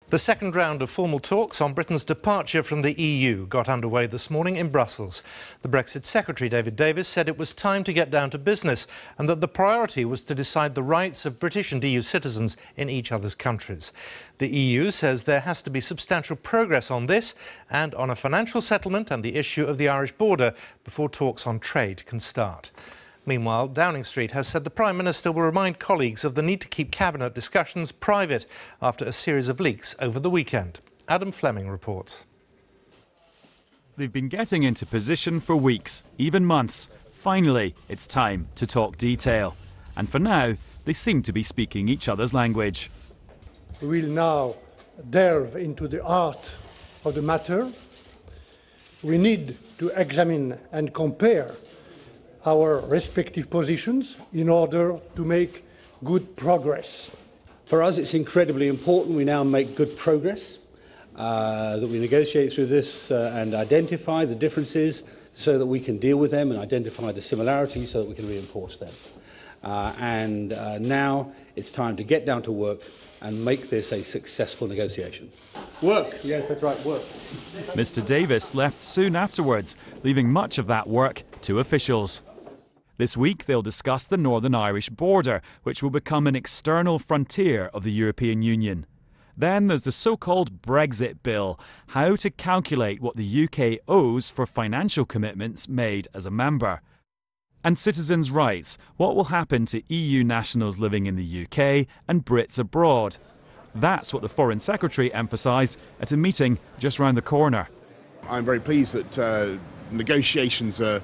The second round of formal talks on Britain's departure from the EU got underway this morning in Brussels. The Brexit Secretary David Davis said it was time to get down to business and that the priority was to decide the rights of British and EU citizens in each other's countries. The EU says there has to be substantial progress on this and on a financial settlement and the issue of the Irish border before talks on trade can start. Meanwhile, Downing Street has said the Prime Minister will remind colleagues of the need to keep Cabinet discussions private after a series of leaks over the weekend. Adam Fleming reports. They've been getting into position for weeks, even months. Finally, it's time to talk detail. And for now, they seem to be speaking each other's language. We will now delve into the art of the matter. We need to examine and compare our respective positions in order to make good progress. For us, it's incredibly important we now make good progress, that we negotiate through this and identify the differences so that we can deal with them and identify the similarities so that we can reinforce them. Now it's time to get down to work and make this a successful negotiation. Work, yes, that's right, work. Mr. Davis left soon afterwards, leaving much of that work to officials. This week they'll discuss the Northern Irish border, which will become an external frontier of the European Union. Then there's the so-called Brexit bill, how to calculate what the UK owes for financial commitments made as a member. And citizens' rights, what will happen to EU nationals living in the UK and Brits abroad. That's what the Foreign Secretary emphasised at a meeting just round the corner. I'm very pleased that negotiations are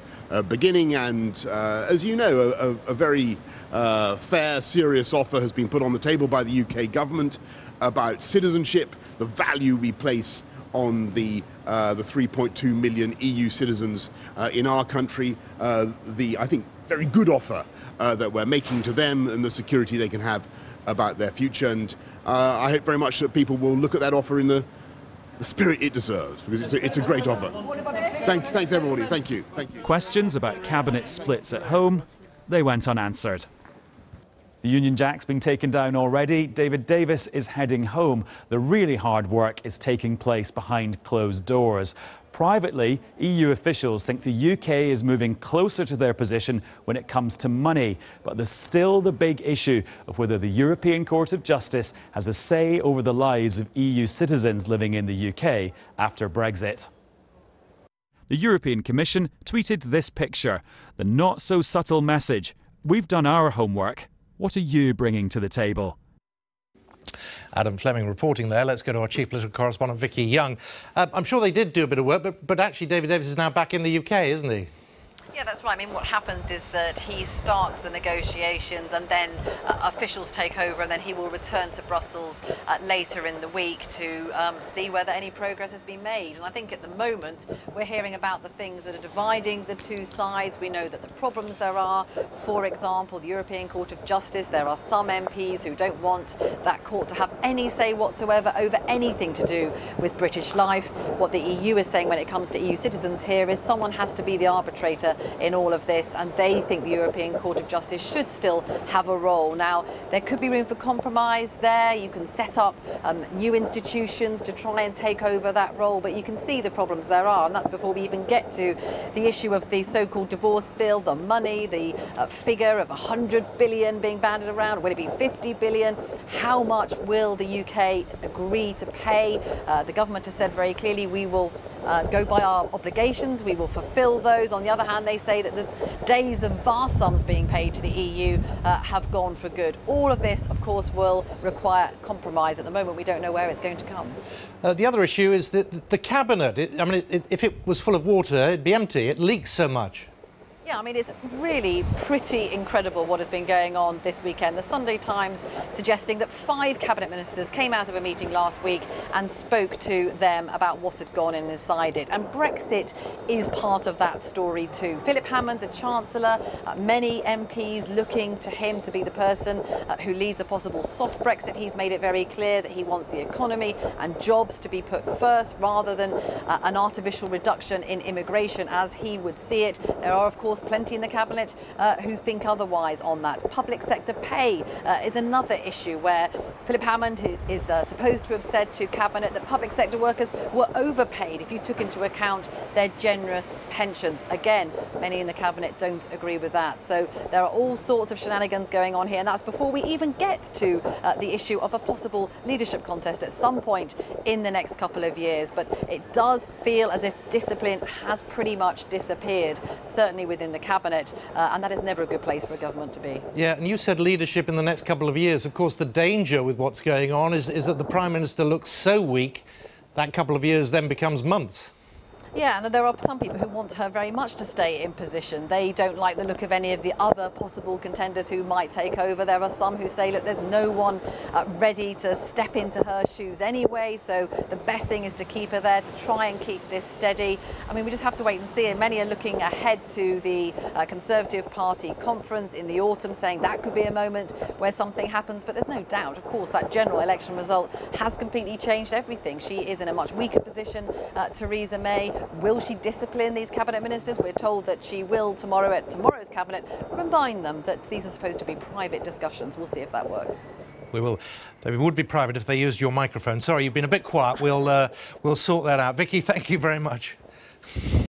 beginning and, as you know, a very fair, serious offer has been put on the table by the UK government about citizenship, the value we place on the 3.2 million EU citizens in our country, the, I think, very good offer that we're making to them and the security they can have about their future. And I hope very much that people will look at that offer in the spirit it deserves, because it's a great offer. Thanks everybody, thank you. Questions about cabinet splits at home, they went unanswered. The Union Jack's been taken down already. David Davis is heading home. The really hard work is taking place behind closed doors. Privately, EU officials think the UK is moving closer to their position when it comes to money. But there's still the big issue of whether the European Court of Justice has a say over the lives of EU citizens living in the UK after Brexit. The European Commission tweeted this picture, the not-so-subtle message: we've done our homework. What are you bringing to the table? Adam Fleming reporting there. Let's go to our chief political correspondent, Vicky Young. I'm sure they did do a bit of work, but actually David Davis is now back in the UK, isn't he? Yeah, that's right. I mean, what happens is that he starts the negotiations and then officials take over, and then he will return to Brussels later in the week to see whether any progress has been made. And I think at the moment we're hearing about the things that are dividing the two sides. We know that the problems there are, for example, the European Court of Justice. There are some MPs who don't want that court to have any say whatsoever over anything to do with British life. What the EU is saying when it comes to EU citizens here is someone has to be the arbitrator in all of this, and they think the European Court of Justice should still have a role. Now, there could be room for compromise there. You can set up new institutions to try and take over that role, but you can see the problems there are, and that's before we even get to the issue of the so-called divorce bill, the money, the figure of 100 billion being banded around. Will it be 50 billion? How much will the UK agree to pay? The government has said very clearly, we will go by our obligations, we will fulfil those. On the other hand, they say that the days of vast sums being paid to the EU have gone for good. All of this, of course, will require compromise. At the moment, we don't know where it's going to come. The other issue is that the cabinet, if it was full of water, it'd be empty. It leaks so much. Yeah, I mean, it's really pretty incredible what has been going on this weekend. The Sunday Times suggesting that 5 cabinet ministers came out of a meeting last week and spoke to them about what had gone inside it. And Brexit is part of that story too. Philip Hammond, the Chancellor, many MPs looking to him to be the person who leads a possible soft Brexit. He's made it very clear that he wants the economy and jobs to be put first rather than an artificial reduction in immigration as he would see it. There are of course plenty in the Cabinet who think otherwise on that. Public sector pay is another issue where Philip Hammond is supposed to have said to Cabinet that public sector workers were overpaid if you took into account their generous pensions. Again, many in the Cabinet don't agree with that. So there are all sorts of shenanigans going on here, and that's before we even get to the issue of a possible leadership contest at some point in the next couple of years. But it does feel as if discipline has pretty much disappeared, certainly within the Cabinet, and that is never a good place for a government to be. Yeah, and you said leadership in the next couple of years. Of course, the danger with what's going on is that the Prime Minister looks so weak that couple of years then becomes months. Yeah, and there are some people who want her very much to stay in position. They don't like the look of any of the other possible contenders who might take over. There are some who say, look, there's no one ready to step into her shoes anyway, so the best thing is to keep her there, to try and keep this steady. I mean, we just have to wait and see. And many are looking ahead to the Conservative Party conference in the autumn, saying that could be a moment where something happens. But there's no doubt, of course, that general election result has completely changed everything. She is in a much weaker position, Theresa May. Will she discipline these cabinet ministers? We're told that she will tomorrow at tomorrow's cabinet remind them that these are supposed to be private discussions. We'll see if that works. We will. They would be private if they used your microphone. Sorry, you've been a bit quiet. We'll sort that out. Vicky, thank you very much.